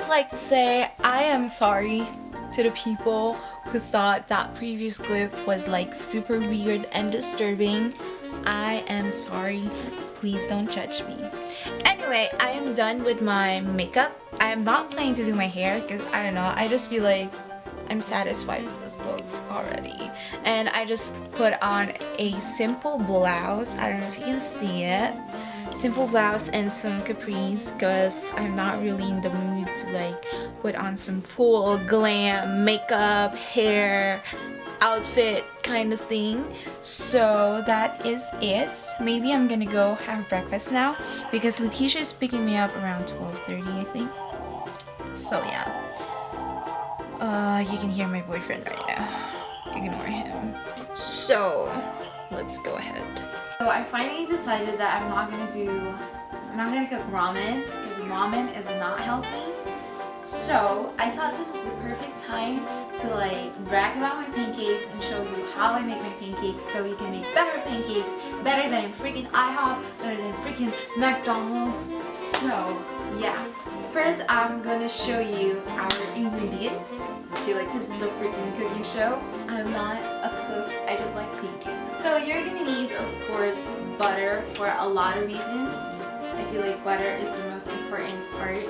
just like to say I am sorry to the people who thought that previous clip was like super weird and disturbing. I am sorry. Please don't judge me. Anyway, I am done with my makeup. I am not planning to do my hair because I don't know. I just feel like I'm satisfied with this look already. And I just put on a simple blouse. I don't know if you can see it. Simple blouse and some capris because I'm not really in the mood to like put on some full glam makeup, hair, outfit kind of thing. So that is it. Maybe I'm gonna go have breakfast now because Letitia is picking me up around 12:30, I think. So yeah. You can hear my boyfriend right now. Ignore him. So let's go ahead. So I finally decided that I'm not gonna cook ramen because ramen is not healthy. So I thought this is the perfect time to like brag about my pancakes and show you how I make my pancakes so you can make better pancakes, better than freaking IHOP, better than freaking McDonald's. So yeah, first I'm gonna show you our ingredients. I feel like this is a freaking cooking show. I'm not a cook, I just like pancakes. So you're gonna need, of course, butter for a lot of reasons. I feel like butter is the most important part,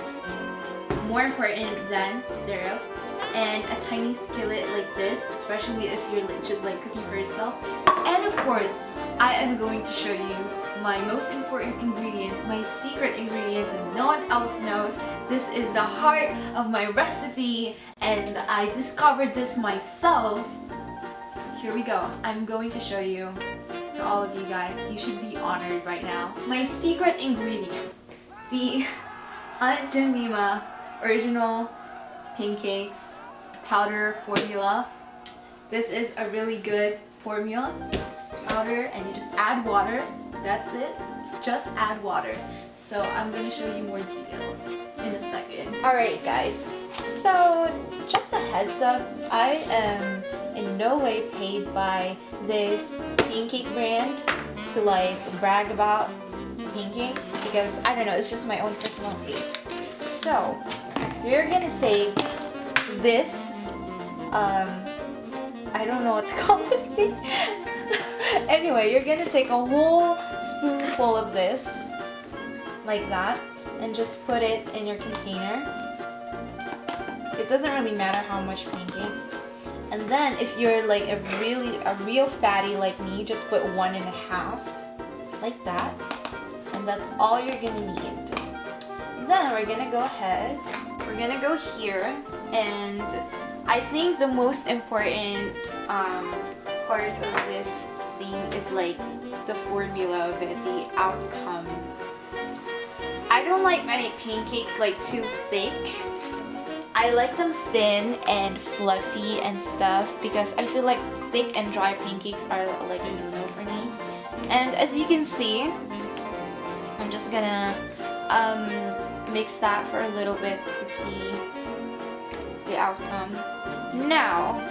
more important than syrup. And a tiny skillet like this, especially if you're just like cooking for yourself. And of course, I am going to show you my most important ingredient, my secret ingredient that no one else knows. This is the heart of my recipe and I discovered this myself. Here we go. I'm going to show you to all of you guys. You should be honored right now. My secret ingredient, the Aunt Jemima original pancakes powder formula. This is a really good formula. It's powder and you just add water. That's it. Just add water. So I'm going to show you more details in a second. Alright guys, so just a heads up, I am in no way paid by this pancake brand to like brag about pancake because I don't know, it's just my own personal taste. So you're gonna take this, I don't know what to call this thing. Anyway, you're gonna take a whole spoonful of this, like that, and just put it in your container. It doesn't really matter how much pancakes. And then if you're like a real fatty like me, just put 1.5, like that. And that's all you're gonna need. Then we're gonna go ahead. We're gonna go here, and I think the most important part of this thing is like the formula of it, the outcome. I don't like my pancakes like too thick. I like them thin and fluffy and stuff because I feel like thick and dry pancakes are like a no-no for me. And as you can see, I'm just gonna mix that for a little bit to see the outcome. Now,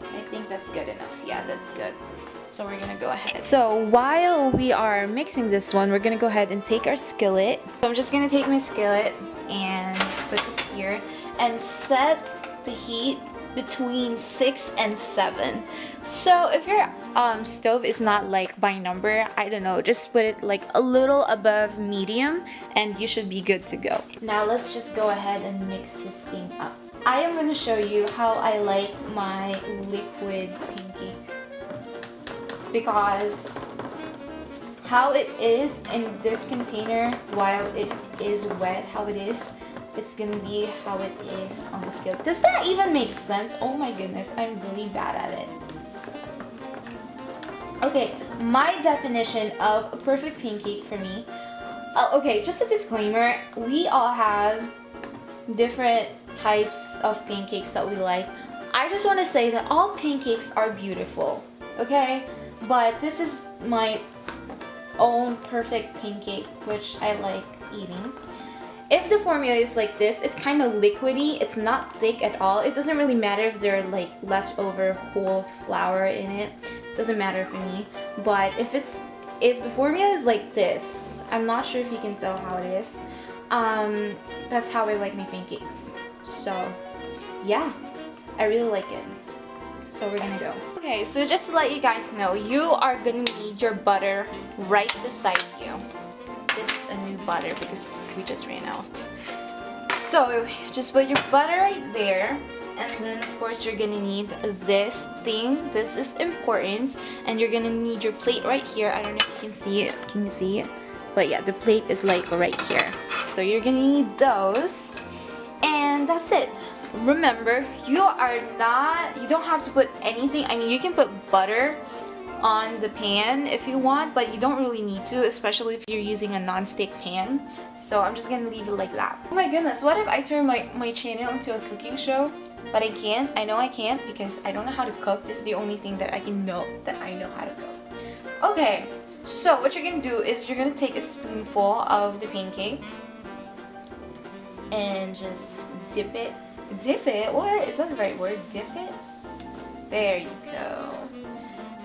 I think that's good enough. Yeah, that's good. So we're gonna go ahead. So while we are mixing this one, we're gonna go ahead and take our skillet. So I'm just gonna take my skillet and put this here and set the heat between 6 and 7. So if your stove is not like by number, I don't know, just put it like a little above medium and you should be good to go. Now let's just go ahead and mix this thing up. I am going to show you how I like my liquid pancake. It's because how it is in this container while it is wet, how it is, it's gonna be how it is on the skillet. Does that even make sense? Oh my goodness, I'm really bad at it. Okay, my definition of a perfect pancake for me. Okay, just a disclaimer, we all have different types of pancakes that we like. I just want to say that all pancakes are beautiful, okay? But this is my own perfect pancake, which I like eating. If the formula is like this, it's kind of liquidy, it's not thick at all. It doesn't really matter if there are like leftover whole flour in it. Doesn't matter for me. But if the formula is like this, I'm not sure if you can tell how it is, That's how I like my pancakes. So yeah, I really like it. So we're gonna go. Okay, so just to let you guys know, you are gonna need your butter right beside you. This is a new butter because we just ran out. So just put your butter right there, and then of course you're gonna need this thing. This is important, and you're gonna need your plate right here. I don't know if you can see it. Can you see it? But yeah, the plate is like right here. So you're gonna need those, and that's it. Remember, you don't have to put anything. I mean, you can put butter on the pan if you want, but you don't really need to, especially if you're using a non-stick pan. So I'm just gonna leave it like that. Oh my goodness, what if I turn my channel into a cooking show? But I can't. I know I can't because I don't know how to cook. This is the only thing that I know how to cook. Okay, so what you're gonna do is you're gonna take a spoonful of the pancake and just dip it. Dip it? What? Is that the right word? Dip it? There you go.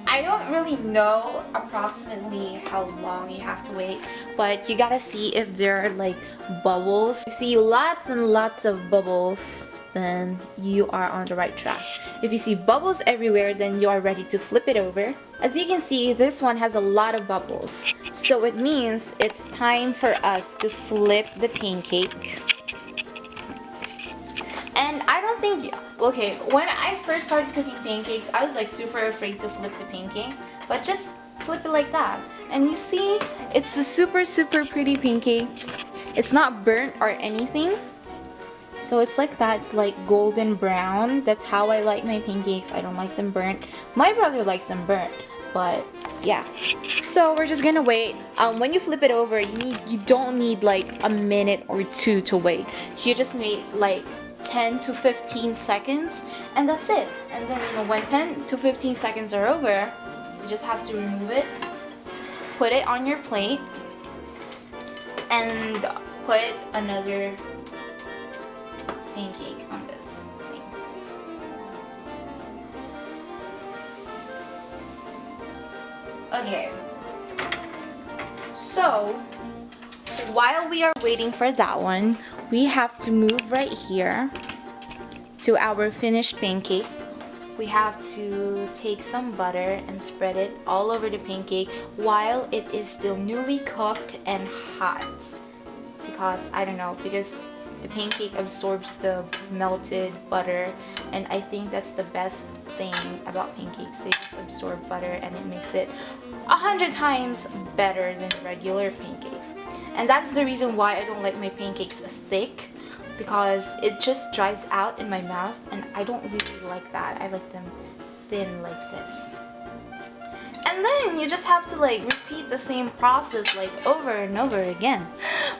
I don't really know approximately how long you have to wait, but you gotta see if there are like bubbles. If you see lots and lots of bubbles, then you are on the right track. If you see bubbles everywhere, then you are ready to flip it over. As you can see, this one has a lot of bubbles. So it means it's time for us to flip the pancake. And I don't think, okay, when I first started cooking pancakes, I was like super afraid to flip the pancake, but just flip it like that. And you see, it's a super pretty pancake. It's not burnt or anything. So it's like that, it's like golden brown. That's how I like my pancakes. I don't like them burnt. My brother likes them burnt, but yeah. So we're just gonna wait. When you flip it over, you don't need like a minute or two to wait. You just need like 10 to 15 seconds, and that's it. And then when 10 to 15 seconds are over, you just have to remove it, put it on your plate, and put another pancake on this thing. Okay, so while we are waiting for that one, we have to move right here to our finished pancake. We have to take some butter and spread it all over the pancake while it is still newly cooked and hot. Because, I don't know, because the pancake absorbs the melted butter, and I think that's the best thing about pancakes. They just absorb butter and it makes it 100 times better than regular pancakes. And that's the reason why I don't like my pancakes thick, because it just dries out in my mouth, and I don't really like that. I like them thin like this. And then you just have to like repeat the same process like over and over again.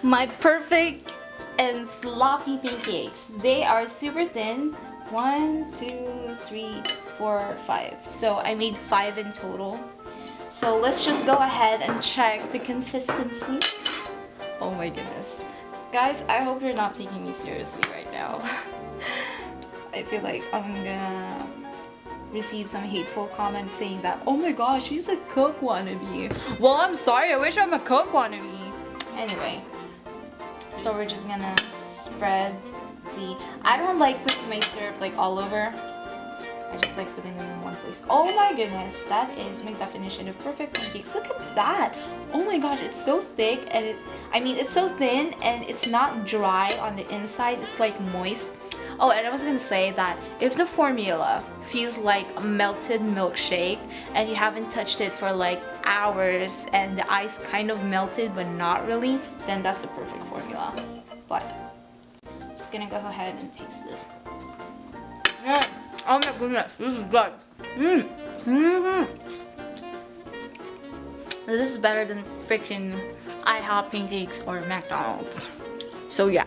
My perfect and sloppy pancakes. They are super thin. 1, 2, 3, 4, 5. So I made 5 in total. So let's just go ahead and check the consistency. Oh my goodness. Guys, I hope you're not taking me seriously right now. I feel like I'm gonna receive some hateful comments saying that, oh my gosh, she's a cook wannabe. Well, I'm sorry, I wish I'm a cook wannabe. Anyway, so we're just gonna spread the... I don't like putting my syrup like all over. I just like putting them in one place. Oh my goodness, that is my definition of perfect pancakes. Look at that. Oh my gosh, it's so thick, and it's so thin, and it's not dry on the inside. It's like moist. Oh, and I was gonna say that if the formula feels like a melted milkshake and you haven't touched it for like hours and the ice kind of melted but not really, then that's the perfect formula. But I'm just gonna go ahead and taste this. Oh my goodness, this is good. This is better than freaking IHOP pancakes or McDonald's. So yeah.